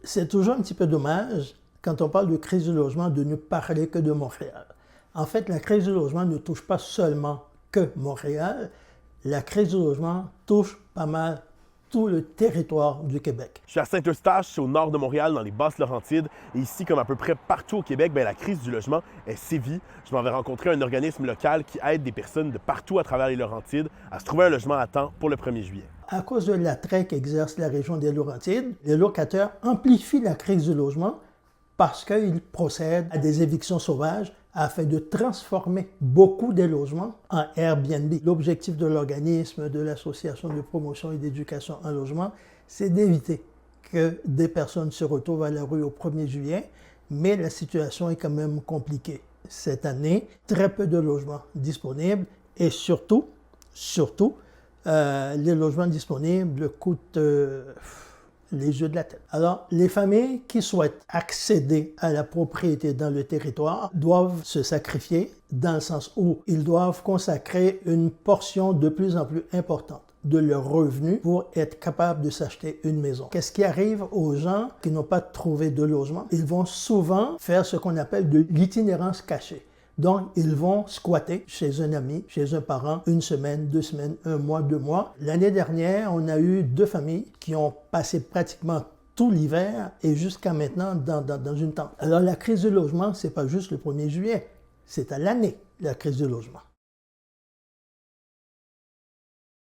c'est toujours un petit peu dommage, quand on parle de crise du logement, de ne parler que de Montréal. En fait, la crise du logement ne touche pas seulement que Montréal, la crise du logement touche pas mal tout le territoire du Québec. Je suis à Saint-Eustache, c'est au nord de Montréal, dans les Basses-Laurentides. Et ici, comme à peu près partout au Québec, la crise du logement est sévie. Je m'en vais rencontrer un organisme local qui aide des personnes de partout à travers les Laurentides à se trouver un logement à temps pour le 1er juillet. À cause de l'attrait qu'exerce la région des Laurentides, les locataires amplifient la crise du logement parce qu'ils procèdent à des évictions sauvages afin de transformer beaucoup des logements en Airbnb. L'objectif de l'organisme, de l'Association de promotion et d'éducation en logement, c'est d'éviter que des personnes se retrouvent à la rue au 1er juillet, mais la situation est quand même compliquée. Cette année, très peu de logements disponibles et surtout, les logements disponibles coûtent les yeux de la tête. Alors, les familles qui souhaitent accéder à la propriété dans le territoire doivent se sacrifier dans le sens où ils doivent consacrer une portion de plus en plus importante de leurs revenus pour être capables de s'acheter une maison. Qu'est-ce qui arrive aux gens qui n'ont pas trouvé de logement? Ils vont souvent faire ce qu'on appelle de l'itinérance cachée. Donc, ils vont squatter chez un ami, chez un parent, 1 semaine, 2 semaines, 1 mois, 2 mois. L'année dernière, on a eu 2 familles qui ont passé pratiquement tout l'hiver et jusqu'à maintenant dans une tente. Alors, la crise du logement, ce n'est pas juste le 1er juillet, c'est à l'année, la crise du logement.